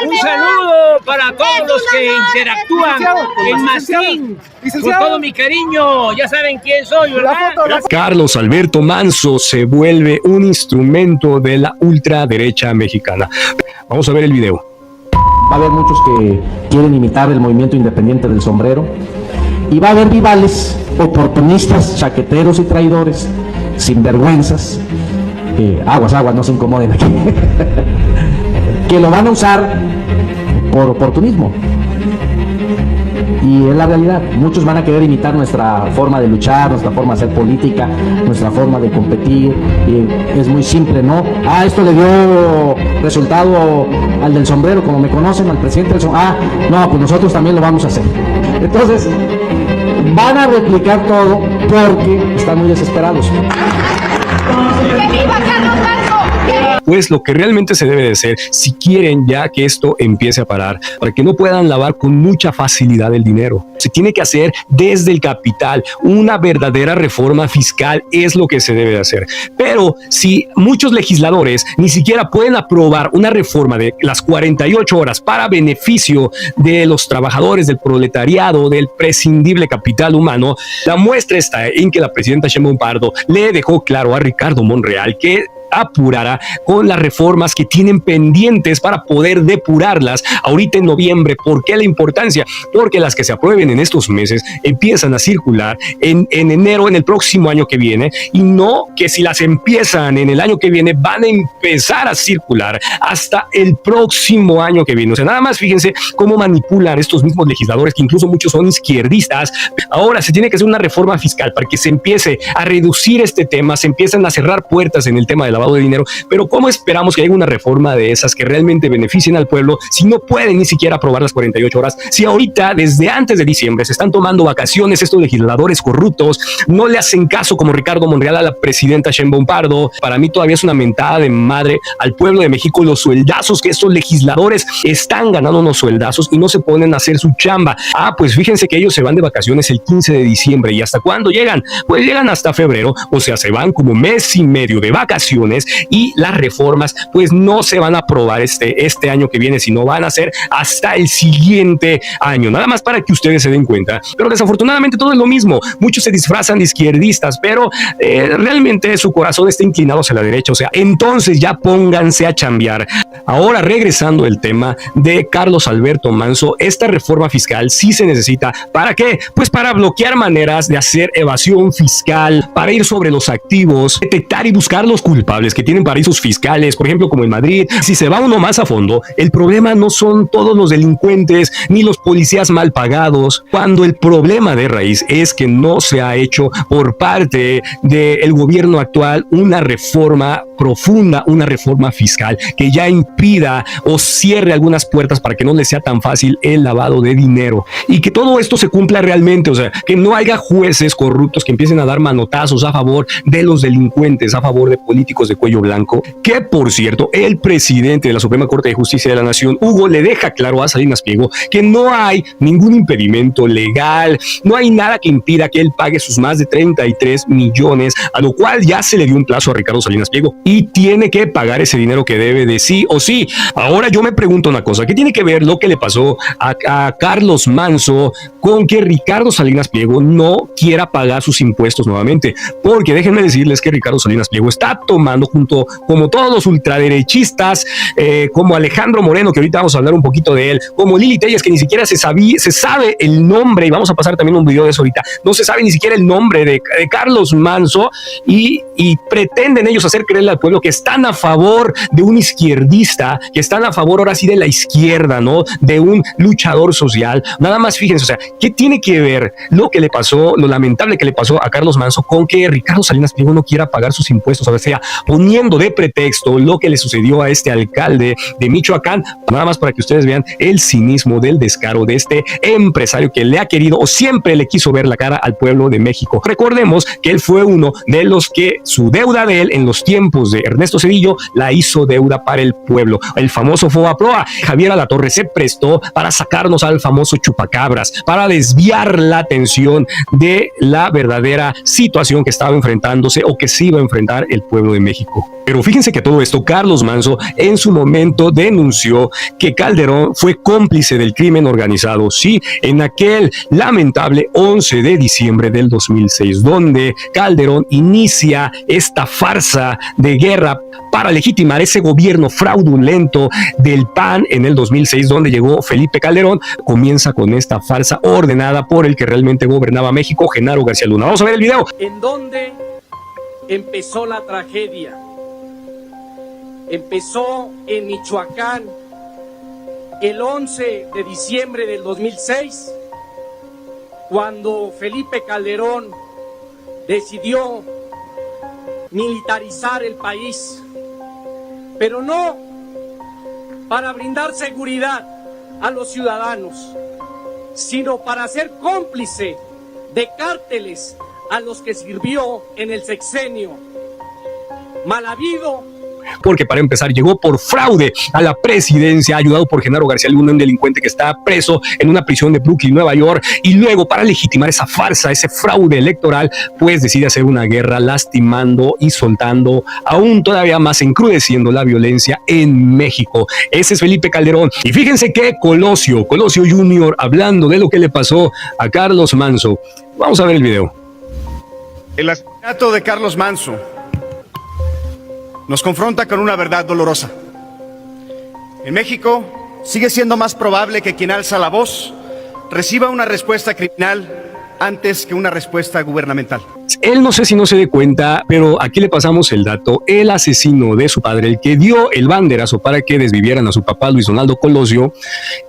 Un saludo para todos los que interactúan en Masín. Con todo mi cariño, ya saben quién soy, ¿verdad? Carlos Alberto Manso se vuelve un instrumento de la ultraderecha mexicana. Vamos a ver el video. Va a haber muchos que quieren imitar el movimiento independiente del sombrero y va a haber vivales, oportunistas, chaqueteros y traidores, sinvergüenzas, aguas, no se incomoden aquí, que lo van a usar por oportunismo. Y es la realidad, muchos van a querer imitar nuestra forma de luchar, nuestra forma de hacer política, nuestra forma de competir, y es muy simple, ¿no? Esto le dio resultado al del sombrero, como me conocen, al presidente del sombrero. No, pues nosotros también lo vamos a hacer. Entonces, van a replicar todo porque están muy desesperados. Pues lo que realmente se debe de hacer, si quieren ya que esto empiece a parar, para que no puedan lavar con mucha facilidad el dinero, se tiene que hacer desde el capital. Una verdadera reforma fiscal es lo que se debe de hacer. Pero si muchos legisladores ni siquiera pueden aprobar una reforma de las 48 horas para beneficio de los trabajadores, del proletariado, del prescindible capital humano, la muestra está en que la presidenta Sheinbaum Pardo le dejó claro a Ricardo Monreal que apurará con las reformas que tienen pendientes para poder depurarlas ahorita en noviembre. ¿Por qué la importancia? Porque las que se aprueben en estos meses empiezan a circular en enero, en el próximo año que viene, y no que si las empiezan en el año que viene van a empezar a circular hasta el próximo año que viene. O sea, nada más fíjense cómo manipulan estos mismos legisladores, que incluso muchos son izquierdistas. Ahora se tiene que hacer una reforma fiscal para que se empiece a reducir este tema, se empiezan a cerrar puertas en el tema de lavado de dinero. Pero ¿cómo esperamos que haya una reforma de esas que realmente beneficien al pueblo si no pueden ni siquiera aprobar las 48 horas? Si ahorita, desde antes de diciembre, se están tomando vacaciones estos legisladores corruptos, no le hacen caso como Ricardo Monreal a la presidenta Sheinbaum Pardo. Para mí todavía es una mentada de madre al pueblo de México los sueldazos que estos legisladores están ganando, unos sueldazos, y no se ponen a hacer su chamba. Pues fíjense que ellos se van de vacaciones el 15 de diciembre. ¿Y hasta cuándo llegan? Pues llegan hasta febrero. O sea, se van como mes y medio de vacaciones, y las reformas pues no se van a aprobar este año que viene, sino van a ser hasta el siguiente año. Nada más para que ustedes se den cuenta. Pero desafortunadamente todo es lo mismo. Muchos se disfrazan de izquierdistas, pero realmente su corazón está inclinado hacia la derecha. O sea, entonces ya pónganse a chambear. Ahora, regresando al tema de Carlos Alberto Manso, esta reforma fiscal sí se necesita. ¿Para qué? Pues para bloquear maneras de hacer evasión fiscal, para ir sobre los activos, detectar y buscar los culpables que tienen paraísos fiscales, por ejemplo, como en Madrid. Si se va uno más a fondo, el problema no son todos los delincuentes ni los policías mal pagados, cuando el problema de raíz es que no se ha hecho por parte del gobierno actual una reforma profunda, una reforma fiscal que ya impida o cierre algunas puertas para que no les sea tan fácil el lavado de dinero, y que todo esto se cumpla realmente. O sea, que no haya jueces corruptos que empiecen a dar manotazos a favor de los delincuentes, a favor de políticos de cuello blanco. Que, por cierto, el presidente de la Suprema Corte de Justicia de la Nación, Hugo, le deja claro a Salinas Pliego que no hay ningún impedimento legal, no hay nada que impida que él pague sus más de 33 millones, a lo cual ya se le dio un plazo a Ricardo Salinas Pliego y tiene que pagar ese dinero que debe de sí o sí. Ahora yo me pregunto una cosa, ¿qué tiene que ver lo que le pasó a Carlos Manso con que Ricardo Salinas Pliego no quiera pagar sus impuestos nuevamente? Porque déjenme decirles que Ricardo Salinas Pliego está tomando, junto como todos los ultraderechistas, como Alejandro Moreno, que ahorita vamos a hablar un poquito de él, como Lili Telles, que ni siquiera se sabe el nombre, y vamos a pasar también un video de eso ahorita, no se sabe ni siquiera el nombre de Carlos Manso, y pretenden ellos hacer creerle al pueblo que están a favor de un izquierdista, que están a favor ahora sí de la izquierda, ¿no? De un luchador social. Nada más fíjense, o sea, ¿qué tiene que ver lo que le pasó, lo lamentable que le pasó a Carlos Manso con que Ricardo Salinas Pliego no quiera pagar sus impuestos? O sea, poniendo de pretexto lo que le sucedió a este alcalde de Michoacán, nada más para que ustedes vean el cinismo del descaro de este empresario que le ha querido o siempre le quiso ver la cara al pueblo de México. Recordemos que él fue uno de los que su deuda de él en los tiempos de Ernesto Zedillo la hizo deuda para el pueblo. El famoso Fobaproa. Javier Alatorre se prestó para sacarnos al famoso chupacabras, para desviar la atención de la verdadera situación que estaba enfrentándose o que se iba a enfrentar el pueblo de México. México. Pero fíjense que a todo esto, Carlos Manzo en su momento denunció que Calderón fue cómplice del crimen organizado, sí, en aquel lamentable 11 de diciembre del 2006, donde Calderón inicia esta farsa de guerra para legitimar ese gobierno fraudulento del PAN en el 2006, donde llegó Felipe Calderón. Comienza con esta farsa ordenada por el que realmente gobernaba México, Genaro García Luna. Vamos a ver el video. ¿En dónde empezó la tragedia? Empezó en Michoacán el 11 de diciembre del 2006, cuando Felipe Calderón decidió militarizar el país, pero no para brindar seguridad a los ciudadanos, sino para ser cómplice de cárteles a los que sirvió en el sexenio mal habido. Porque para empezar llegó por fraude a la presidencia, ayudado por Genaro García Luna, un delincuente que está preso en una prisión de Brooklyn, Nueva York, y luego para legitimar esa farsa, ese fraude electoral, pues decide hacer una guerra lastimando y soltando, aún todavía más encrudeciendo la violencia en México. Ese es Felipe Calderón. Y fíjense que Colosio Jr., hablando de lo que le pasó a Carlos Manzo. Vamos a ver el video. El asesinato de Carlos Manzo nos confronta con una verdad dolorosa. En México sigue siendo más probable que quien alza la voz reciba una respuesta criminal antes que una respuesta gubernamental. Él no sé si no se dé cuenta, pero aquí le pasamos el dato. El asesino de su padre, el que dio el banderazo para que desvivieran a su papá Luis Donaldo Colosio,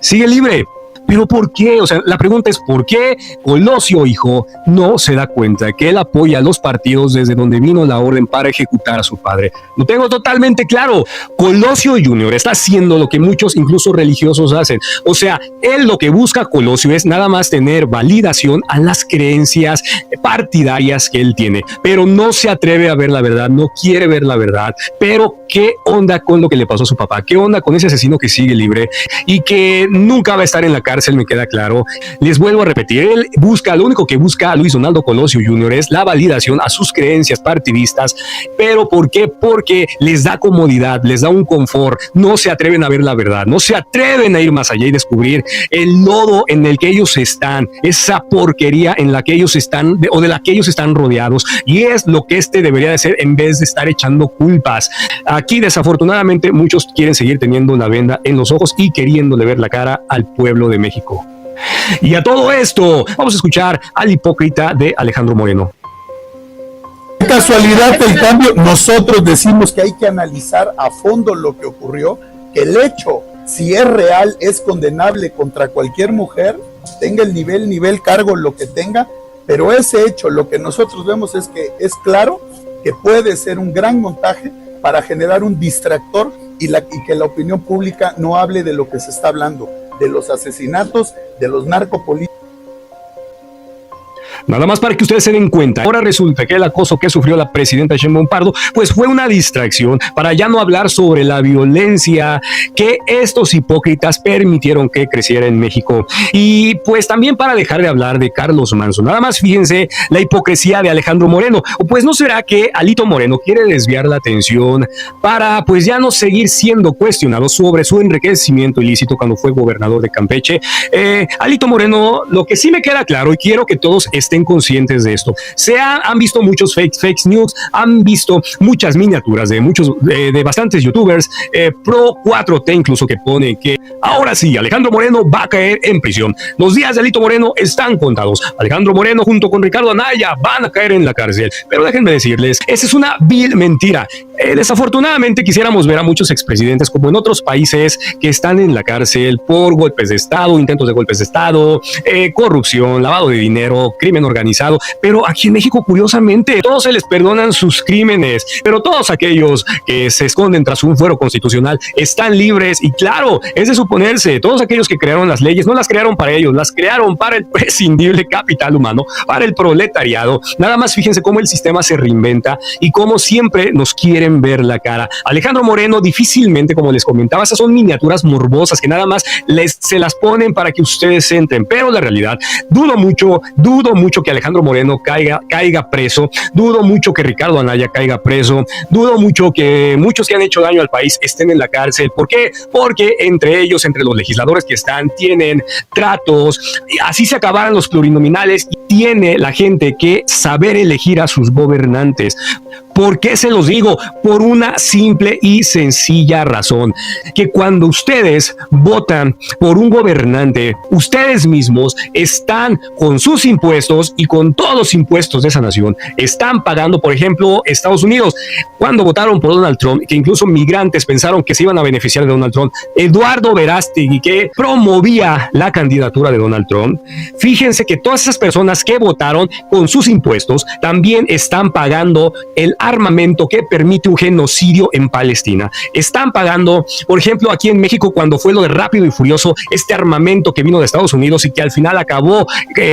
sigue libre. ¿Pero por qué? O sea, la pregunta es ¿por qué Colosio, hijo, no se da cuenta que él apoya a los partidos desde donde vino la orden para ejecutar a su padre? Lo tengo totalmente claro. Colosio Jr. está haciendo lo que muchos, incluso religiosos, hacen. O sea, él lo que busca Colosio es nada más tener validación a las creencias partidarias que él tiene, pero no se atreve a ver la verdad, no quiere ver la verdad. Pero ¿qué onda con lo que le pasó a su papá? ¿Qué onda con ese asesino que sigue libre y que nunca va a estar en la cárcel? Me queda claro. Les vuelvo a repetir, él busca, lo único que busca a Luis Donaldo Colosio Jr. es la validación a sus creencias partidistas. ¿Pero por qué? Porque les da comodidad, les da un confort, no se atreven a ver la verdad, no se atreven a ir más allá y descubrir el lodo en el que ellos están, esa porquería en la que ellos están o de la que ellos están rodeados, y es lo que debería de ser en vez de estar echando culpas. Aquí desafortunadamente muchos quieren seguir teniendo la venda en los ojos y queriéndole ver la cara al pueblo de México. Y a todo esto, vamos a escuchar al hipócrita de Alejandro Moreno. Casualidad del cambio, nosotros decimos que hay que analizar a fondo lo que ocurrió, que el hecho, si es real, es condenable contra cualquier mujer, tenga el nivel, cargo, lo que tenga, pero ese hecho, lo que nosotros vemos es que es claro que puede ser un gran montaje para generar un distractor y que la opinión pública no hable de lo que se está hablando, de los asesinatos, de los narcopolíticos. Nada más para que ustedes se den cuenta. Ahora resulta que el acoso que sufrió la presidenta Sheinbaum Pardo pues fue una distracción para ya no hablar sobre la violencia que estos hipócritas permitieron que creciera en México. Y pues también para dejar de hablar de Carlos Manzo. Nada más fíjense la hipocresía de Alejandro Moreno. O pues no será que Alito Moreno quiere desviar la atención para pues ya no seguir siendo cuestionado sobre su enriquecimiento ilícito cuando fue gobernador de Campeche. Alito Moreno, lo que sí me queda claro y quiero que todos estén conscientes de esto. Han visto muchos fake news, han visto muchas miniaturas de bastantes youtubers, pro 4T incluso, que pone que ahora sí, Alejandro Moreno va a caer en prisión. Los días de Alito Moreno están contados. Alejandro Moreno junto con Ricardo Anaya van a caer en la cárcel. Pero déjenme decirles, esa es una vil mentira. Desafortunadamente quisiéramos ver a muchos expresidentes como en otros países que están en la cárcel por golpes de Estado, intentos de golpes de Estado, corrupción, lavado de dinero, crimen organizado, pero aquí en México curiosamente todos se les perdonan sus crímenes, pero todos aquellos que se esconden tras un fuero constitucional están libres. Y claro, es de suponerse, todos aquellos que crearon las leyes no las crearon para ellos, las crearon para el prescindible capital humano, para el proletariado. Nada más fíjense cómo el sistema se reinventa y cómo siempre nos quieren ver la cara. Alejandro Moreno difícilmente, como les comentaba, esas son miniaturas morbosas que nada más se las ponen para que ustedes entren, pero la realidad dudo mucho mucho que Alejandro Moreno caiga preso, dudo mucho que Ricardo Anaya caiga preso, dudo mucho que muchos que han hecho daño al país estén en la cárcel. ¿Por qué? Porque entre ellos, entre los legisladores que están, tienen tratos, así se acabaran los plurinominales, y tiene la gente que saber elegir a sus gobernantes. ¿Por qué se los digo? Por una simple y sencilla razón, que cuando ustedes votan por un gobernante, ustedes mismos están con sus impuestos y con todos los impuestos de esa nación, están pagando. Por ejemplo, Estados Unidos, cuando votaron por Donald Trump, que incluso migrantes pensaron que se iban a beneficiar de Donald Trump, Eduardo Verástegui, que promovía la candidatura de Donald Trump, fíjense que todas esas personas que votaron con sus impuestos también están pagando el armamento que permite un genocidio en Palestina. Están pagando, por ejemplo, aquí en México, cuando fue lo de Rápido y Furioso, este armamento que vino de Estados Unidos y que al final acabó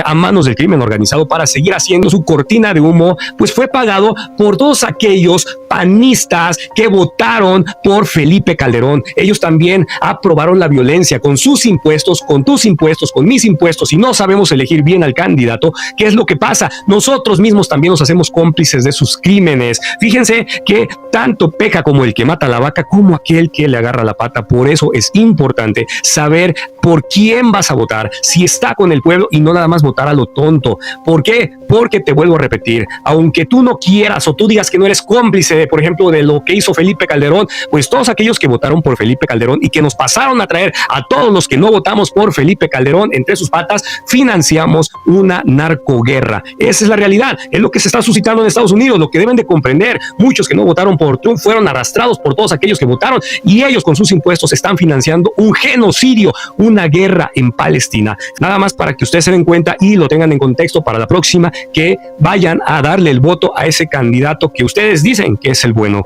a manos del crimen organizado para seguir haciendo su cortina de humo, pues fue pagado por todos aquellos panistas que votaron por Felipe Calderón. Ellos también aprobaron la violencia con sus impuestos, con tus impuestos, con mis impuestos, y no sabemos elegir bien al candidato. ¿Qué es lo que pasa? Nosotros mismos también nos hacemos cómplices de sus crímenes. Fíjense que tanto peca como el que mata a la vaca como aquel que le agarra la pata. Por eso es importante saber por quién vas a votar, si está con el pueblo, y no nada más votar a lo tonto. ¿Por qué? Porque te vuelvo a repetir, aunque tú no quieras o tú digas que no eres cómplice, por ejemplo, de lo que hizo Felipe Calderón, pues todos aquellos que votaron por Felipe Calderón y que nos pasaron a traer a todos los que no votamos por Felipe Calderón entre sus patas, financiamos una narcoguerra. Esa es la realidad, es lo que se está suscitando en Estados Unidos, lo que deben de comprender. Muchos que no votaron por Trump fueron arrastrados por todos aquellos que votaron, y ellos con sus impuestos están financiando un genocidio, una guerra en Palestina. Nada más para que ustedes se den cuenta y lo tengan en contexto para la próxima, que vayan a darle el voto a ese candidato que ustedes dicen que es el bueno.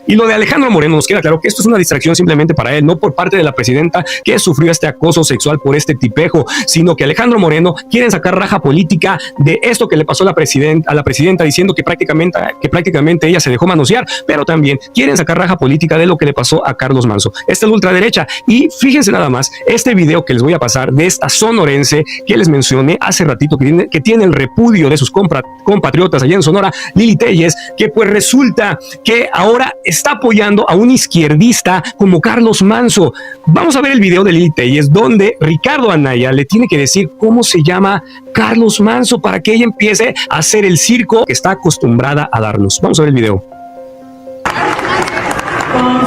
Y lo de Alejandro Moreno, nos queda claro que esto es una distracción simplemente para él, no por parte de la presidenta que sufrió este acoso sexual por este tipejo, sino que Alejandro Moreno quiere sacar raja política de esto que le pasó a la presidenta, diciendo que prácticamente ella se dejó manosear, pero también quieren sacar raja política de lo que le pasó a Carlos Manso. Esta es la ultraderecha. Y fíjense nada más, este video que les voy a pasar de esta sonorense que les mencioné hace ratito, que tiene el repudio de sus compatriotas allá en Sonora, Lili Telles, que pues resulta que ahora está apoyando a un izquierdista como Carlos Manso. Vamos a ver el video de Lili Telles, donde Ricardo Anaya le tiene que decir cómo se llama Carlos Manso para que ella empiece a hacer el circo que está acostumbrada a darnos. Vamos a ver el video.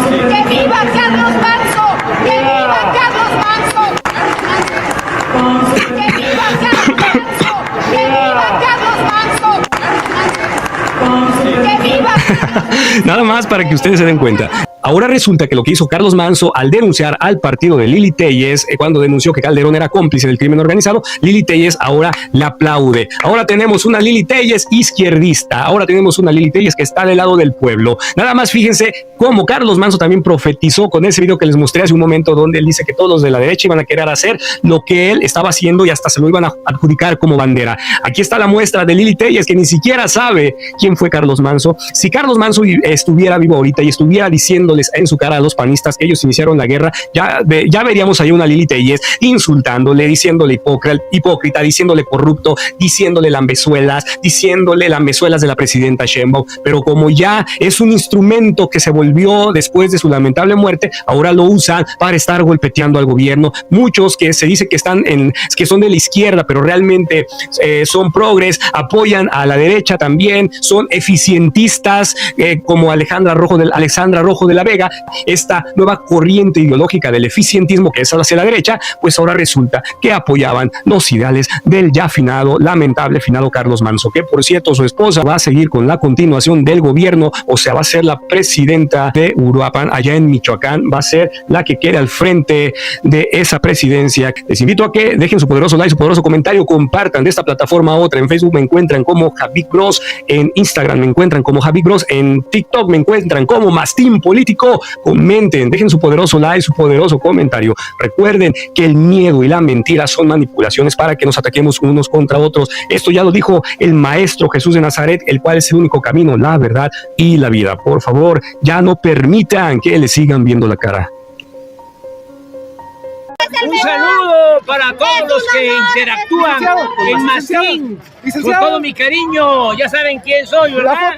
¡Que viva Carlos Manso! ¡Que viva Carlos Manso! ¡Que viva Carlos Manso! ¡Que viva Carlos Manso! ¡Que viva! Nada más para que ustedes se den cuenta. Ahora resulta que lo que hizo Carlos Manso al denunciar al partido de Lili Telles, cuando denunció que Calderón era cómplice del crimen organizado, Lili Telles ahora le aplaude. Ahora tenemos una Lili Telles izquierdista, ahora tenemos una Lili Telles que está del lado del pueblo. Nada más fíjense cómo Carlos Manso también profetizó con ese video que les mostré hace un momento, donde él dice que todos los de la derecha iban a querer hacer lo que él estaba haciendo y hasta se lo iban a adjudicar como bandera. Aquí está la muestra de Lili Telles, que ni siquiera sabe quién fue Carlos Manso. Si Carlos Manso estuviera vivo ahorita y estuviera diciendo en su cara a los panistas que ellos iniciaron la guerra, ya veríamos ahí una Lili Telles insultándole, diciéndole hipócrita, diciéndole corrupto, diciéndole lambezuelas de la presidenta Sheinbaum. Pero como ya es un instrumento que se volvió después de su lamentable muerte, ahora lo usan para estar golpeteando al gobierno. Muchos que se dice que son de la izquierda, pero realmente son progres, apoyan a la derecha también, son eficientistas, como Alexandra Rojo de la Vega, esta nueva corriente ideológica del eficientismo que es hacia la derecha, pues ahora resulta que apoyaban los ideales del ya lamentable finado Carlos Manso, que por cierto su esposa va a seguir con la continuación del gobierno, o sea, va a ser la presidenta de Uruapan, allá en Michoacán, va a ser la que quede al frente de esa presidencia. Les invito a que dejen su poderoso like, su poderoso comentario, compartan de esta plataforma a otra. En Facebook me encuentran como Javi Gross, en Instagram me encuentran como Javi Gross, en TikTok me encuentran como Mastín Político. Comenten, dejen su poderoso like, su poderoso comentario. Recuerden que el miedo y la mentira son manipulaciones para que nos ataquemos unos contra otros. Esto ya lo dijo el maestro Jesús de Nazaret, el cual es el único camino, la verdad y la vida. Por favor, ya no permitan que le sigan viendo la cara. Un saludo para todos los que interactúan en Masín. Con todo mi cariño, ya saben quién soy, ¿verdad?